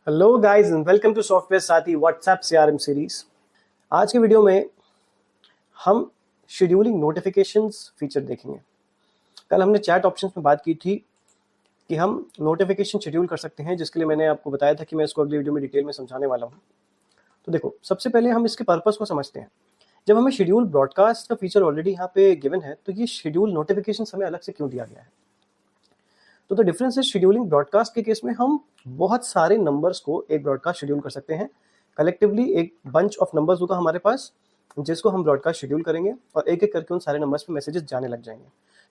Hello guys and welcome to software Sathi WhatsApp CRM series. आज के video में हम शेड्यूलिंग नोटिफिकेशंस फीचर देखेंगे। कल हमने चैट ऑप्शंस में बात की थी कि हम नोटिफिकेशन शेड्यूल कर सकते हैं, जिसके लिए मैंने आपको बताया था कि मैं इसको अगली वीडियो में डिटेल में समझाने वाला हूँ। तो देखो, सबसे पहले हम इसके पर्पस को समझते हैं। जब हमें शेड्यूल ब्रॉडकास्ट का फीचर ऑलरेडी यहाँ पे गिवन है, तो ये शेड्यूल नोटिफिकेशन हमें अलग से क्यों दिया गया है? तो द डिफरेंस है, शेड्यूलिंग ब्रॉडकास्ट के केस में हम बहुत सारे नंबर्स को एक ब्रॉडकास्ट शेड्यूल कर सकते हैं। कलेक्टिवली एक बंच ऑफ नंबर्स होगा हमारे पास, जिसको हम ब्रॉडकास्ट शेड्यूल करेंगे और एक एक करके उन सारे नंबर्स पे मैसेजेस जाने लग जाएंगे।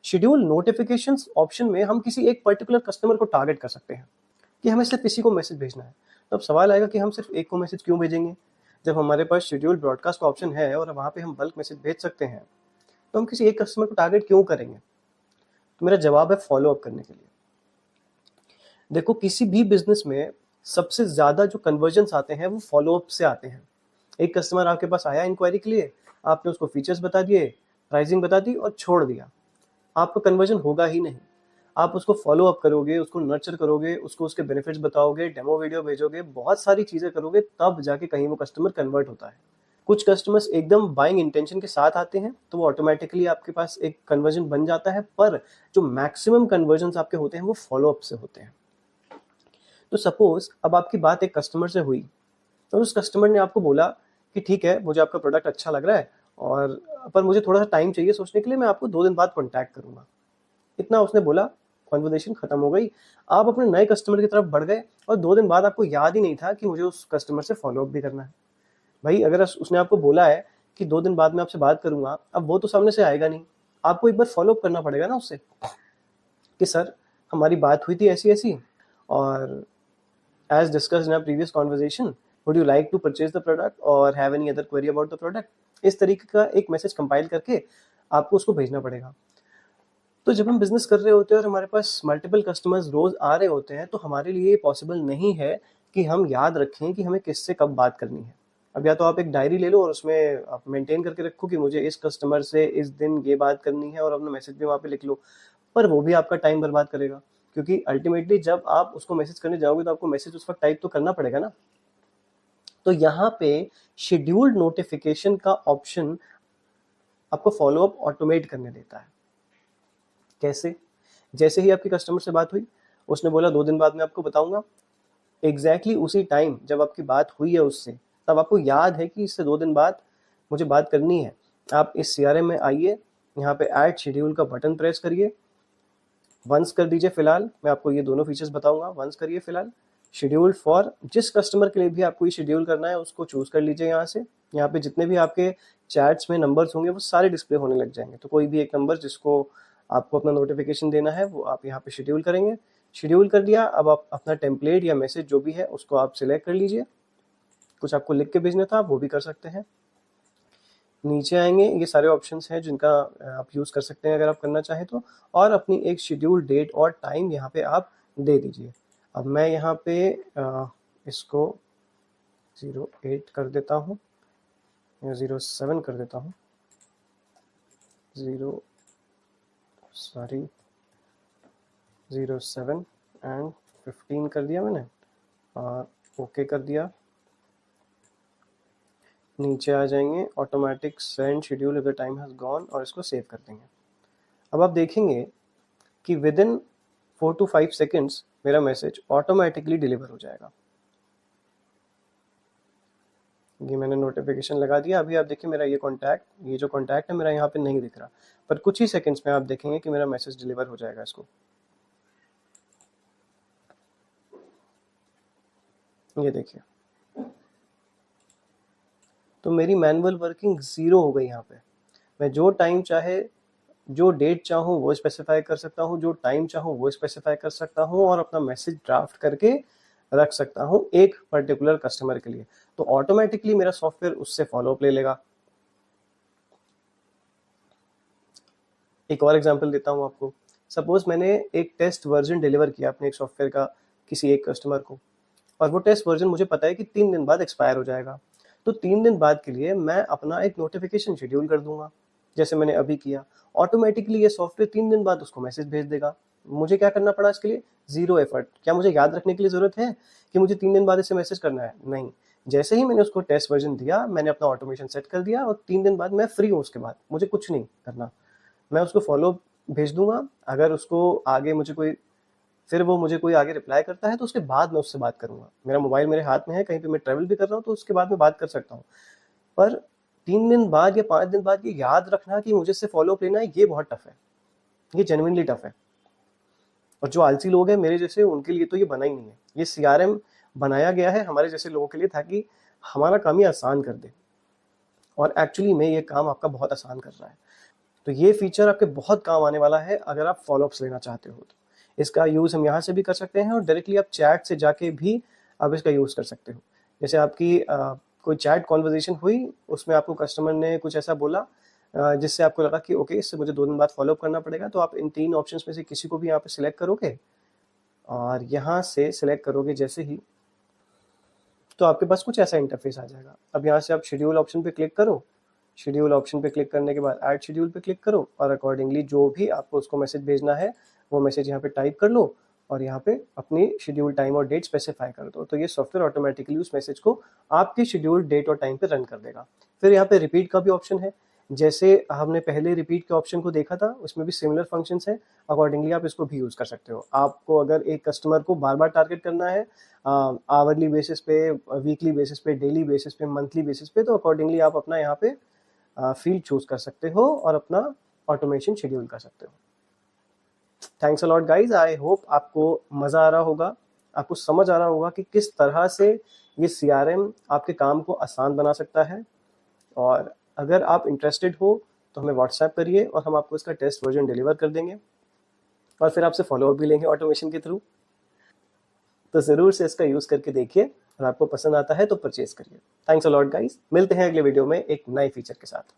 शेड्यूल नोटिफिकेशंस ऑप्शन में हम किसी एक पर्टिकुलर कस्टमर को टारगेट कर सकते हैं कि हमें सिर्फ किसी को मैसेज भेजना है। तो अब सवाल आएगा कि हम सिर्फ एक को मैसेज क्यों भेजेंगे? जब हमारे पास शेड्यूल ब्रॉडकास्ट का ऑप्शन है और वहाँ पे हम बल्क मैसेज भेज सकते हैं, तो हम किसी एक कस्टमर को टारगेट क्यों करेंगे? तो मेरा जवाब है फॉलो अप करने के लिए। देखो, किसी भी बिजनेस में सबसे ज्यादा जो कन्वर्जन्स आते हैं वो फॉलो अप से आते हैं। एक कस्टमर आपके पास आया इंक्वायरी के लिए, आपने उसको फीचर्स बता दिए, प्राइसिंग बता दी और छोड़ दिया, आपका कन्वर्जन होगा ही नहीं। आप उसको फॉलो अप करोगे, उसको नर्चर करोगे, उसको उसके बेनिफिट्स बताओगे, डेमो वीडियो भेजोगे, बहुत सारी चीजें करोगे, तब जाके कहीं वो कस्टमर कन्वर्ट होता है। कुछ कस्टमर्स एकदम बाइंग इंटेंशन के साथ आते हैं, तो वो ऑटोमेटिकली आपके पास एक कन्वर्जन बन जाता है, पर जो मैक्सिमम कन्वर्जन आपके होते हैं वो फॉलो अप से होते हैं। तो सपोज अब आपकी बात एक कस्टमर से हुई और उस कस्टमर ने आपको बोला कि ठीक है, मुझे आपका प्रोडक्ट अच्छा लग रहा है और पर मुझे थोड़ा सा टाइम चाहिए सोचने के लिए, मैं आपको 2 दिन बाद कॉन्टैक्ट करूंगा। इतना उसने बोला, कॉन्वर्सेशन खत्म हो गई। आप अपने नए कस्टमर की तरफ बढ़ गए और 2 दिन बाद आपको याद ही नहीं था कि मुझे उस कस्टमर से फॉलो अप भी करना है। भाई, अगर उसने आपको बोला है कि 2 दिन बाद मैं आपसे बात करूंगा, अब वो तो सामने से आएगा नहीं, आपको एक बार फॉलो अप करना पड़ेगा ना उससे कि सर, हमारी बात हुई थी ऐसी ऐसी, और as discussed in our previous conversation, would you like to purchase the product or have any other query about the product? इस तरीके का एक मैसेज कंपाइल करके आपको उसको भेजना पड़ेगा। तो जब हम बिजनेस कर रहे होते हैं और हमारे पास मल्टीपल कस्टमर्स रोज आ रहे होते हैं, तो हमारे लिए पॉसिबल नहीं है कि हम याद रखें कि हमें किससे कब बात करनी है। अब या तो आप एक डायरी ले लो और उसमें आप मेंटेन करके रखो कि मुझे इस कस्टमर से इस दिन ये बात करनी है, और अपना मैसेज भी वहाँ पे लिख लो, पर वो भी आपका टाइम बर्बाद करेगा, क्योंकि अल्टीमेटली जब आप उसको मैसेज करने जाओगे तो आपको मैसेज उस वक्त टाइप तो करना पड़ेगा ना। तो यहाँ पे शेड्यूल्ड नोटिफिकेशन का ऑप्शन आपको फॉलो अप ऑटोमेट करने देता है। कैसे? जैसे ही आपकी कस्टमर से बात हुई, उसने बोला 2 दिन बाद मैं आपको बताऊंगा, एग्जैक्टली उसी टाइम जब आपकी बात हुई है उससे, तब आपको याद है कि इससे 2 दिन बाद मुझे बात करनी है, आप इस सीआरएम में आइए, यहाँ पे ऐड शेड्यूल का बटन प्रेस करिए, वंस कर दीजिए। फिलहाल मैं आपको ये दोनों फीचर्स बताऊंगा, वंस करिए फिलहाल। शेड्यूल फॉर जिस कस्टमर के लिए भी आपको ये शेड्यूल करना है उसको चूज कर लीजिए यहाँ से। यहाँ पे जितने भी आपके चैट्स में नंबर्स होंगे वो सारे डिस्प्ले होने लग जाएंगे, तो कोई भी एक नंबर जिसको आपको अपना नोटिफिकेशन देना है वो आप यहाँ पे शेड्यूल करेंगे। शेड्यूल कर दिया, अब आप अपना टेम्पलेट या मैसेज जो भी है उसको आप सिलेक्ट कर लीजिए। कुछ आपको लिख के भेजना था वो भी कर सकते हैं। नीचे आएंगे, ये सारे ऑप्शंस हैं जिनका आप यूज़ कर सकते हैं अगर आप करना चाहें तो, और अपनी एक शेड्यूल डेट और टाइम यहाँ पे आप दे दीजिए। अब मैं यहाँ पे इसको 08 कर देता हूँ या 07 कर देता हूँ, 07 एंड 15 कर दिया मैंने और ओके कर दिया। नीचे आ जाएंगे, automatic send schedule if the time has gone, और इसको सेव कर देंगे। अब आप देखेंगे कि विद इन 4 to 5 सेकेंड्स मेरा मैसेज ऑटोमेटिकली डिलीवर हो जाएगा। ये मैंने नोटिफिकेशन लगा दिया। अभी आप देखिए मेरा ये जो कॉन्टैक्ट है मेरा यहाँ पे नहीं दिख रहा, पर कुछ ही सेकेंड्स में आप देखेंगे कि मेरा मैसेज डिलीवर हो जाएगा इसको। ये देखिए, तो मेरी मैनुअल वर्किंग 0 हो गई। यहाँ पे मैं जो टाइम चाहे, जो डेट चाहूँ वो स्पेसिफाई कर सकता हूँ, जो टाइम चाहूँ वो स्पेसिफाई कर सकता हूँ, और अपना मैसेज ड्राफ्ट करके रख सकता हूँ एक पर्टिकुलर कस्टमर के लिए। तो ऑटोमेटिकली मेरा सॉफ्टवेयर उससे फॉलो अप ले लेगा। एक और एग्जांपल देता हूँ आपको। सपोज मैंने एक टेस्ट वर्जन डिलीवर किया अपने एक सॉफ्टवेयर का किसी एक कस्टमर को, और वो टेस्ट वर्जन मुझे पता है कि 3 दिन बाद एक्सपायर हो जाएगा। तो 3 दिन बाद के लिए मैं अपना एक नोटिफिकेशन शेड्यूल कर दूंगा, जैसे मैंने अभी किया। ऑटोमेटिकली ये सॉफ्टवेयर 3 दिन बाद उसको मैसेज भेज देगा मुझे क्या करना पड़ा इसके लिए? Zero effort. क्या मुझे याद रखने के लिए ज़रूरत है कि मुझे 3 दिन बाद इसे मैसेज करना है? नहीं। जैसे ही मैंने उसको टेस्ट वर्जन दिया, मैंने अपना ऑटोमेशन सेट कर दिया और 3 दिन बाद मैं फ्री हूँ उसके बाद, मुझे कुछ नहीं करना। मैं उसको फॉलो भेज दूंगा, अगर उसको आगे मुझे कोई फिर वो मुझे कोई आगे रिप्लाई करता है तो उसके बाद मैं उससे बात करूंगा। मेरा मोबाइल मेरे हाथ में है, कहीं पे मैं ट्रैवल भी कर रहा हूँ तो उसके बाद मैं बात कर सकता हूँ। पर 3 दिन बाद या 5 दिन बाद ये याद रखना कि मुझे इससे फॉलो अप लेना है, ये बहुत टफ है, ये जेन्युइनली टफ है। और जो आलसी लोग हैं मेरे जैसे, उनके लिए तो ये बना ही नहीं है। ये CRM बनाया गया है हमारे जैसे लोगों के लिए ताकि हमारा काम ही आसान कर दे, और एक्चुअली में ये काम आपका बहुत आसान कर रहा है। तो ये फीचर आपके बहुत काम आने वाला है अगर आप फॉलोअप्स लेना चाहते हो तो। इसका यूज़ हम यहाँ से भी कर सकते हैं और डायरेक्टली आप चैट से जाके भी आप इसका यूज़ कर सकते हो। जैसे आपकी कोई चैट कॉन्वर्जेशन हुई, उसमें आपको कस्टमर ने कुछ ऐसा बोला जिससे आपको लगा कि ओके, इससे मुझे 2 दिन बाद फॉलोअप करना पड़ेगा, तो आप इन 3 ऑप्शंस में से किसी को भी यहाँ पे सिलेक्ट करोगे और यहाँ से सिलेक्ट करोगे जैसे ही, तो आपके पास कुछ ऐसा इंटरफेस आ जाएगा। अब यहाँ से आप शेड्यूल ऑप्शन पे क्लिक करो, शेड्यूल ऑप्शन पे क्लिक करने के बाद ऐड शेड्यूल पे क्लिक करो और अकॉर्डिंगली जो भी आपको उसको मैसेज भेजना है वो मैसेज यहाँ पे टाइप कर लो और यहाँ पे अपनी शेड्यूल टाइम और डेट स्पेसिफाई कर दो। तो ये सॉफ्टवेयर ऑटोमेटिकली उस मैसेज को आपकी शेड्यूल डेट और टाइम पे रन कर देगा। फिर यहाँ पे रिपीट का भी ऑप्शन है, जैसे हमने पहले रिपीट के ऑप्शन को देखा था, उसमें भी सिमिलर फंक्शंस है। अकॉर्डिंगली आप इसको भी यूज़ कर सकते हो। आपको अगर एक कस्टमर को बार बार टारगेट करना है आवरली बेसिस पे, वीकली बेसिस पे, डेली बेसिस पे, मंथली बेसिस पे, तो अकॉर्डिंगली आप अपना यहाँ पे फील्ड चूज कर सकते हो और अपना ऑटोमेशन शेड्यूल कर सकते हो। Thanks a lot guys, I hope आपको मज़ा आ रहा होगा, आपको समझ आ रहा होगा कि किस तरह से ये CRM आपके काम को आसान बना सकता है। और अगर आप इंटरेस्टेड हो तो हमें व्हाट्सएप करिए और हम आपको इसका टेस्ट वर्जन डिलीवर कर देंगे और फिर आपसे फॉलोअप भी लेंगे ऑटोमेशन के थ्रू। तो ज़रूर से इसका यूज़ करके देखिए और आपको पसंद आता है तो परचेज करिए। थैंक्स अ लॉट गाइज, मिलते हैं अगले वीडियो में एक नए फीचर के साथ।